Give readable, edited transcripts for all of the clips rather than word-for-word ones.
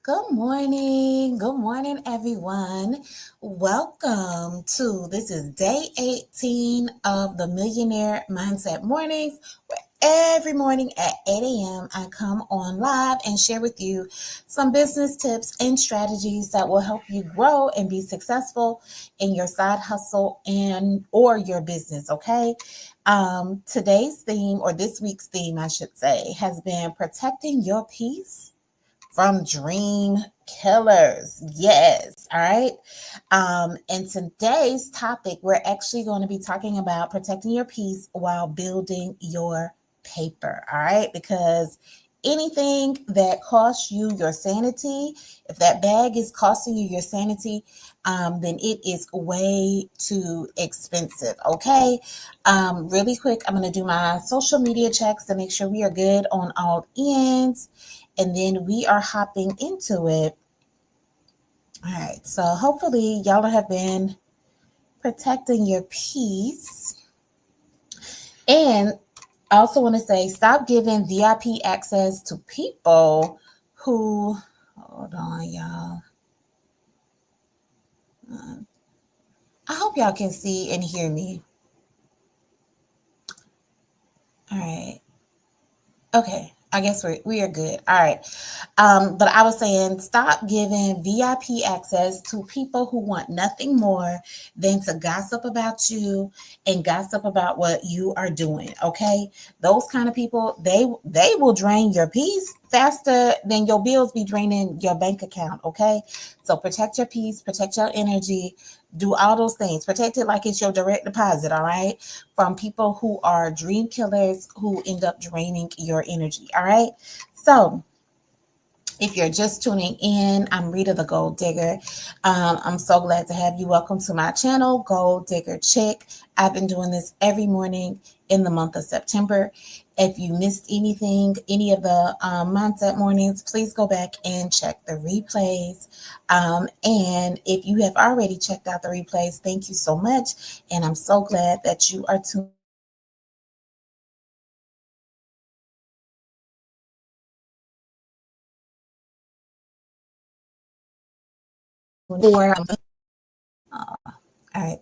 Good morning. Good morning, everyone. Welcome to this is day 18 of the Millionaire Mindset Mornings, where every morning at 8 a.m. I come on live and share with you some business tips and strategies that will help you grow and be successful in your side hustle and or your business. Okay. Today's theme, or this week's theme, I should say, has been protecting your peace from dream killers. Yes. All right. In today's topic, we're actually going to be talking about protecting your peace while building your paper. All right. Because anything that costs you your sanity, if that bag is costing you your sanity, then it is way too expensive. Okay. Really quick, I'm going to do my social media checks to make sure we are good on all ends. And then we are hopping into it. All right. So hopefully y'all have been protecting your peace. And I also want to say stop giving VIP access to people who, hold on, y'all. I hope y'all can see and hear me. All right. Okay. I guess we are good. All right. But I was saying stop giving VIP access to people who want nothing more than to gossip about you and gossip about what you are doing. Okay. Those kind of people, they will drain your peace faster than your bills be draining your bank account. Okay. So protect your peace, protect your energy, do all those things. Protect it like it's your direct deposit, all right? From people who are dream killers who end up draining your energy, all right? So if you're just tuning in, I'm Rita the Gold Digger. I'm so glad to have you. Welcome to my channel, Gold Digger Chick. I've been doing this every morning in the month of September. If you missed anything, any of the mindset mornings, please go back and check the replays. And if you have already checked out the replays, thank you so much. And I'm so glad that you are tuned for. All right.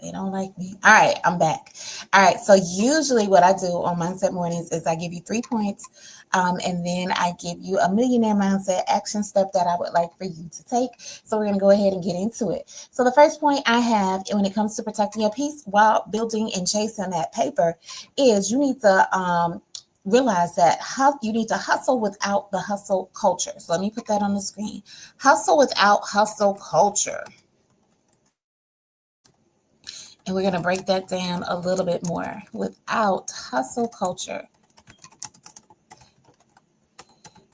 They don't like me. All right, I'm back. All right, so usually what I do on Mindset Mornings is I give you 3 points, and then I give you a millionaire mindset action step that I would like for you to take. So we're going to go ahead and get into it. So the first point I have when it comes to protecting your peace while building and chasing that paper is you need to realize that you need to hustle without the hustle culture. So let me put that on the screen. Hustle without hustle culture. And we're going to break that down a little bit more. Without hustle culture.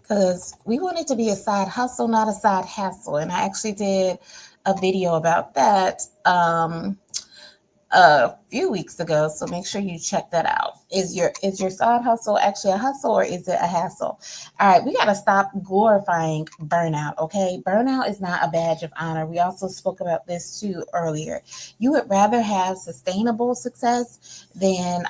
Because we want it to be a side hustle, not a side hassle. And I actually did a video about that a few weeks ago, so make sure you check that out. Is your side hustle actually a hustle, or is it a hassle? All right, we got to stop glorifying burnout. Okay, burnout is not a badge of honor. We also spoke about this too earlier. You would rather have sustainable success than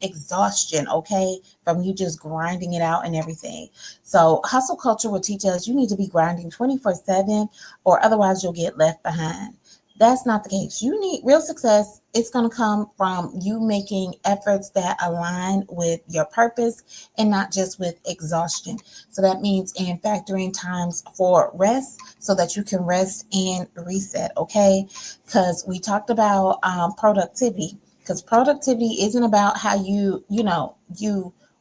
exhaustion. Okay, from you just grinding it out and everything. So hustle culture will teach us you need to be grinding 24/7, or otherwise you'll get left behind. That's not the case. You need real success. It's going to come from you making efforts that align with your purpose and not just with exhaustion. So that means in factoring times for rest so that you can rest and reset. Okay. Because we talked about productivity, because productivity isn't about how you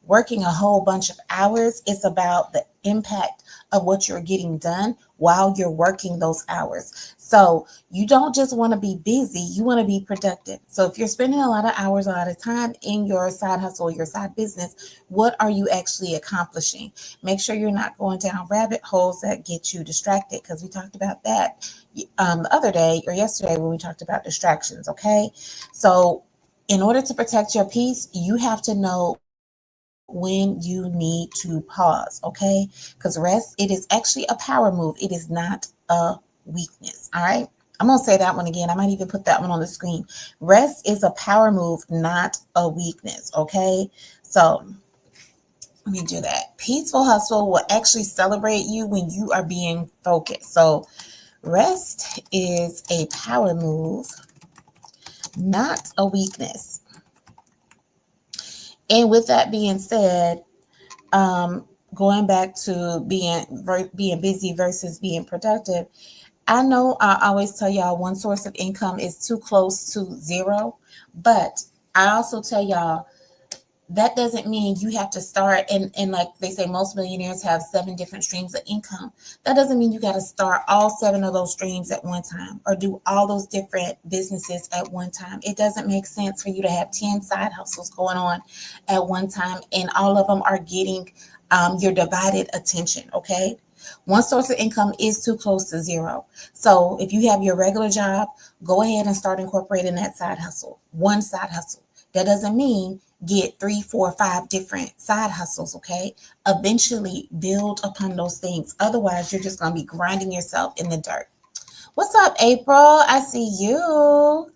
working a whole bunch of hours. It's about the impact of what you're getting done while you're working those hours. So you don't just want to be busy, you want to be productive. So if you're spending a lot of hours, a lot of time in your side hustle, your side business, what are you actually accomplishing? Make sure you're not going down rabbit holes that get you distracted, because we talked about that the other day or yesterday when we talked about distractions. Okay. So in order to protect your peace, you have to know when you need to pause, okay? Because rest, it is actually a power move. It is not a weakness, all right? I'm going to say that one again. I might even put that one on the screen. Rest is a power move, not a weakness, okay? So Let me do that. Peaceful hustle will actually celebrate you when you are being focused. So rest is a power move, not a weakness. And with that being said, going back to being busy versus being productive, I know I always tell y'all one source of income is too close to zero, but I also tell y'all that doesn't mean you have to start and like they say most millionaires have 7 different streams of income. That doesn't mean you got to start all 7 of those streams at one time or do all those different businesses at one time. It doesn't make sense for you to have 10 side hustles going on at one time and all of them are getting your divided attention. Okay, one source of income is too close to zero. So if you have your regular job, go ahead and start incorporating that side hustle, one side hustle. That doesn't mean get 3, 4, 5 different side hustles, okay? Eventually build upon those things. Otherwise, you're just going to be grinding yourself in the dirt. What's up, April? I see you.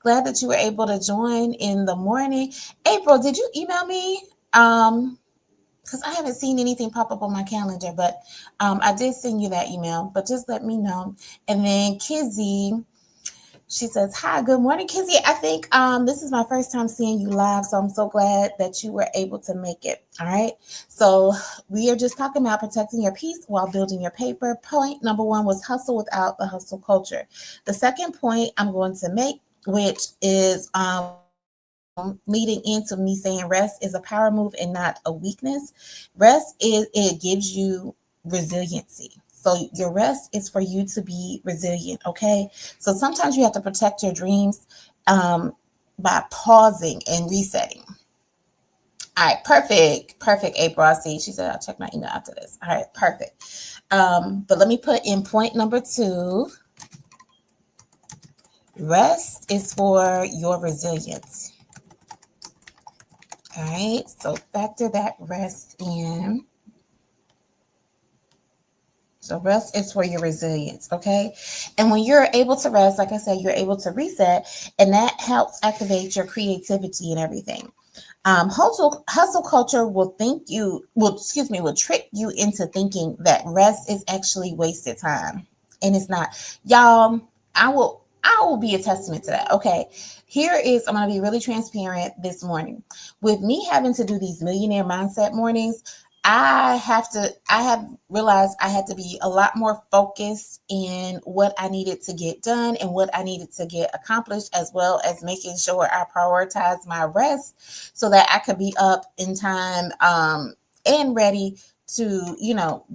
Glad that you were able to join in the morning. April, did you email me? Because I haven't seen anything pop up on my calendar, but I did send you that email, but just let me know. And then Kizzy, she says, hi, good morning, Kizzy. I think this is my first time seeing you live, so I'm so glad that you were able to make it. All right. So we are just talking about protecting your peace while building your paper. Point number 1 was hustle without the hustle culture. The second point I'm going to make, which is leading into me saying rest is a power move and not a weakness. Rest is it gives you resiliency. So your rest is for you to be resilient, okay? So sometimes you have to protect your dreams by pausing and resetting. All right, perfect, April. I see. She said I'll check my email after this. All right, perfect. But let me put in point number 2. Rest is for your resilience. All right, so factor that rest in. So rest is for your resilience, okay? And when you're able to rest, like I said, you're able to reset, and that helps activate your creativity and everything. Hustle culture will will trick you into thinking that rest is actually wasted time, and it's not. Y'all, I will be a testament to that. Okay, I'm going to be really transparent this morning. With me having to do these millionaire mindset mornings, I have realized I had to be a lot more focused in what I needed to get done and what I needed to get accomplished, as well as making sure I prioritize my rest so that I could be up in time and ready to,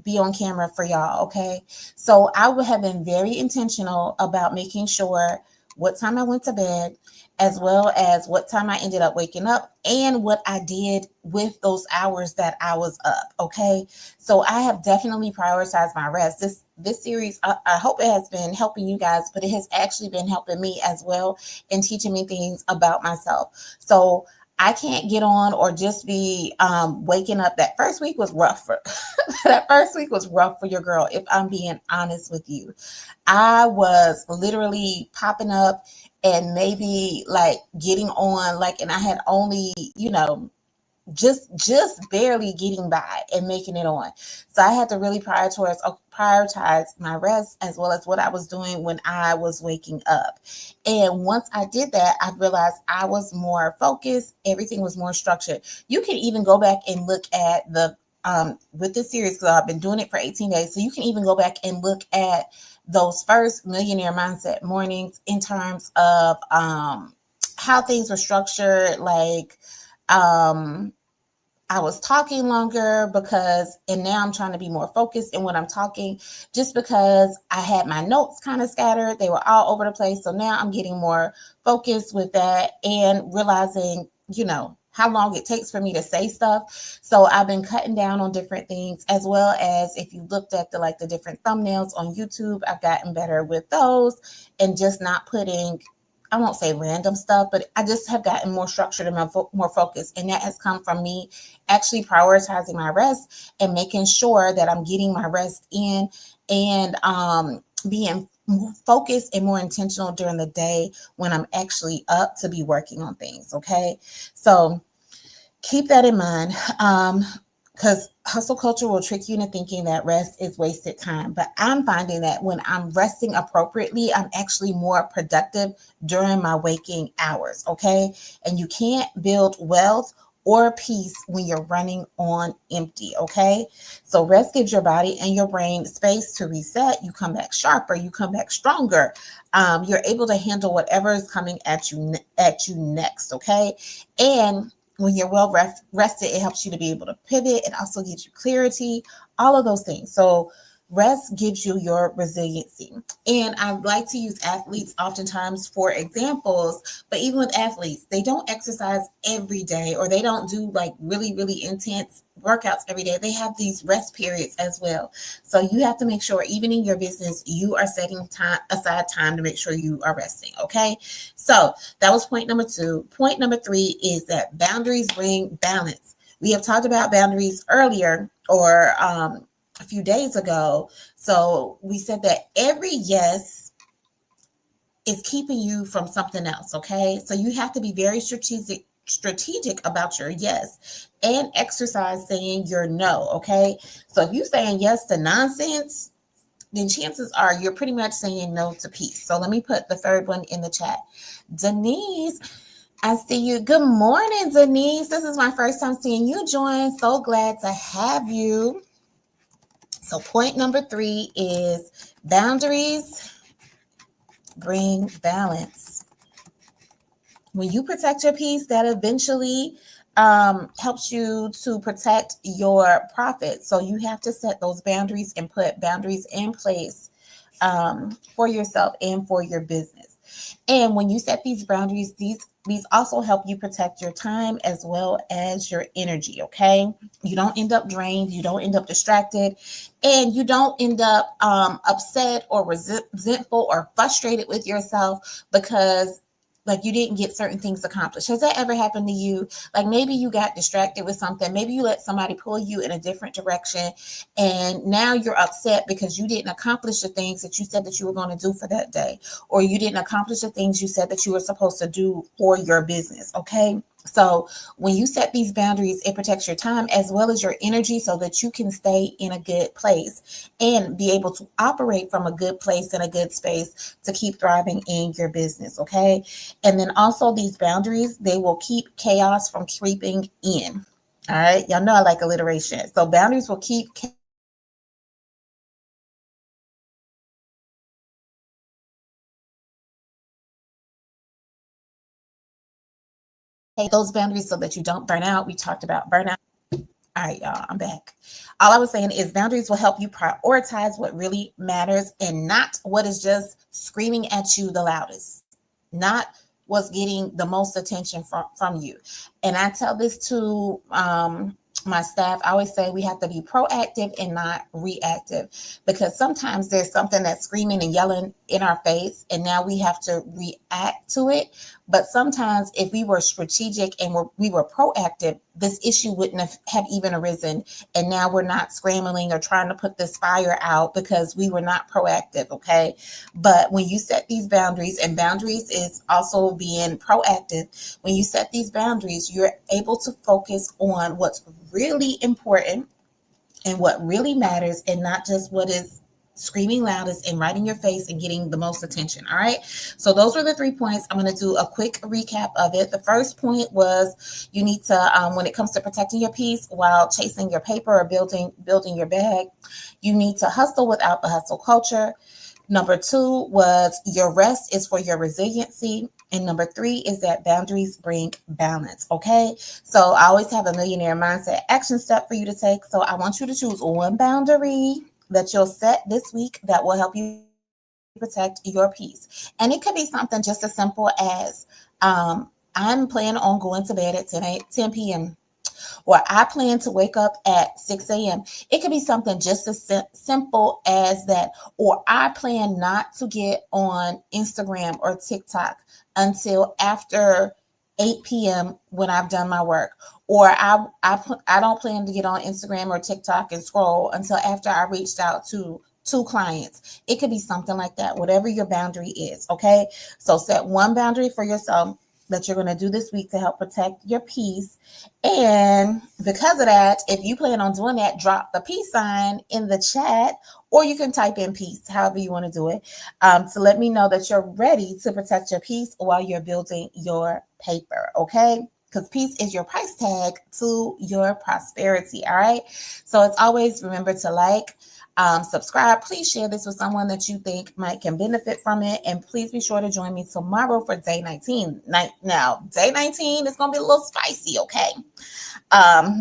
be on camera for y'all. Okay. So I would have been very intentional about making sure what time I went to bed, as well as what time I ended up waking up and what I did with those hours that I was up. Okay. So I have definitely prioritized my rest. This series, I hope it has been helping you guys, but it has actually been helping me as well and teaching me things about myself. So I can't get on or just be waking up. That first week was rough. That first week was rough for your girl, if I'm being honest with you. I was literally popping up and maybe like getting on, like, and I had only, just barely getting by and making it on. So I had to really prioritize my rest as well as what I was doing when I was waking up. And once I did that, I realized I was more focused. Everything was more structured. You can even go back and look at the with this series, because I've been doing it for 18 days. So you can even go back and look at those first Millionaire Mindset mornings in terms of how things were structured. Like I was talking longer and now I'm trying to be more focused in what I'm talking, just because I had my notes kind of scattered. They were all over the place. So now I'm getting more focused with that and realizing, how long it takes for me to say stuff. So I've been cutting down on different things, as well as if you looked at the different thumbnails on YouTube, I've gotten better with those and just not putting, I won't say random stuff, but I just have gotten more structured and more focused. And that has come from me actually prioritizing my rest and making sure that I'm getting my rest in and being more focused and more intentional during the day when I'm actually up to be working on things. Okay. So keep that in mind. because hustle culture will trick you into thinking that rest is wasted time. But I'm finding that when I'm resting appropriately, I'm actually more productive during my waking hours. Okay. And you can't build wealth or peace when you're running on empty. Okay. So rest gives your body and your brain space to reset. You come back sharper, you come back stronger. You're able to handle whatever is coming at you next. Okay. And when you're well rested, it helps you to be able to pivot. It also gives you clarity, all of those things. So rest gives you your resiliency. And I like to use athletes oftentimes for examples, but even with athletes, they don't exercise every day, or they don't do like really, really intense workouts every day. They have these rest periods as well. So you have to make sure, even in your business, you are setting time aside time to make sure you are resting. Okay. So that was point number 2. Point number 3 is that boundaries bring balance. We have talked about boundaries earlier, or a few days ago. So we said that every yes is keeping you from something else. Okay. So you have to be very strategic about your yes, and exercise saying your no. Okay. So if you're saying yes to nonsense, then chances are you're pretty much saying no to peace. So let me put the third one in the chat. Denise, I see you. Good morning, Denise. This is my first time seeing you join. So glad to have you. So point number 3 is boundaries bring balance. When you protect your peace, that eventually helps you to protect your profit. So you have to set those boundaries and put boundaries in place for yourself and for your business. And when you set these boundaries, these also help you protect your time as well as your energy. Okay. You don't end up drained, you don't end up distracted, and you don't end up upset or resentful or frustrated with yourself because like you didn't get certain things accomplished. Has that ever happened to you? Like maybe you got distracted with something, maybe you let somebody pull you in a different direction, and now you're upset because you didn't accomplish the things that you said that you were going to do for that day, or you didn't accomplish the things you said that you were supposed to do for your business. Okay. So when you set these boundaries, it protects your time as well as your energy so that you can stay in a good place and be able to operate from a good place and a good space to keep thriving in your business. Okay. And then also these boundaries, they will keep chaos from creeping in. All right. Y'all know I like alliteration. So boundaries will keep those boundaries so that you don't burn out. We talked about burnout. All right, y'all, I'm back. All I was saying is boundaries will help you prioritize what really matters and not what is just screaming at you the loudest, not what's getting the most attention from you. And I tell this to my staff. I always say we have to be proactive and not reactive, because sometimes there's something that's screaming and yelling in our face, and now we have to react to it. But sometimes if we were strategic and we were proactive, this issue wouldn't have even arisen. And now we're not scrambling or trying to put this fire out because we were not proactive. Okay. But when you set these boundaries, and boundaries is also being proactive, when you set these boundaries, you're able to focus on what's really important and what really matters, and not just what is screaming loudest and right in your face and getting the most attention. All right. So those were the 3 points. I'm going to do a quick recap of it. The first point was you need to, when it comes to protecting your peace while chasing your paper or building your bag, you need to hustle without the hustle culture. Number 2 was your rest is for your resiliency. And number 3 is that boundaries bring balance. Okay. So I always have a millionaire mindset action step for you to take. So I want you to choose one boundary that you'll set this week that will help you protect your peace. And it could be something just as simple as I'm planning on going to bed at 10 p.m. or I plan to wake up at 6 a.m. It could be something just as simple as that. Or I plan not to get on Instagram or TikTok until after 8 p.m. when I've done my work. Or I don't plan to get on Instagram or TikTok and scroll until after I reached out to 2 clients. It could be something like that, whatever your boundary is. Okay. So set one boundary for yourself that you're going to do this week to help protect your peace. And because of that, if you plan on doing that, drop the peace sign in the chat, or you can type in peace, however you want to do it, to let me know that you're ready to protect your peace while you're building your paper. Okay. Because peace is your price tag to your prosperity. All right. So it's always remember to like, subscribe. Please share this with someone that you think might can benefit from it. And please be sure to join me tomorrow for day 19. Now, day 19 is going to be a little spicy, okay?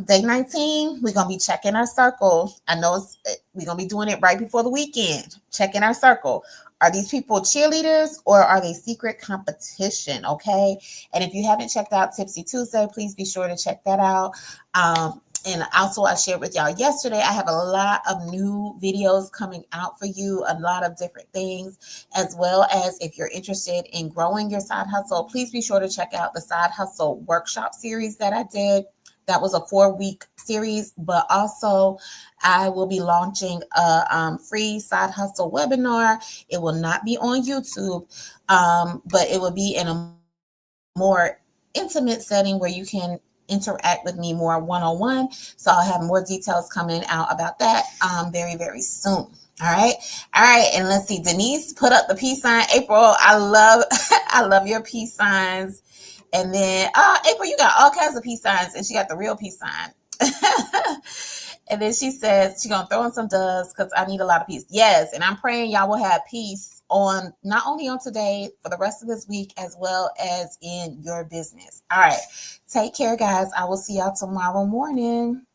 Day 19, we're going to be checking our circle. I know we're going to be doing it right before the weekend. Checking our circle. Are these people cheerleaders or are they secret competition? Okay. And if you haven't checked out Tipsy Tuesday, please be sure to check that out. And also, I shared with y'all yesterday, I have a lot of new videos coming out for you, a lot of different things, as well as if you're interested in growing your side hustle, please be sure to check out the Side Hustle Workshop series that I did. That was a 4-week series, but also I will be launching a free side hustle webinar. It will not be on YouTube, but it will be in a more intimate setting where you can interact with me more one-on-one. So I'll have more details coming out about that very, very soon. All right. And let's see. Denise put up the peace sign. April, I love I love your peace signs. And then April, you got all kinds of peace signs, and she got the real peace sign. And then she says she's gonna throw in some doves because I need a lot of peace. Yes, and I'm praying y'all will have peace on not only on today, for the rest of this week, as well as in your business. All right. Take care, guys. I will see y'all tomorrow morning.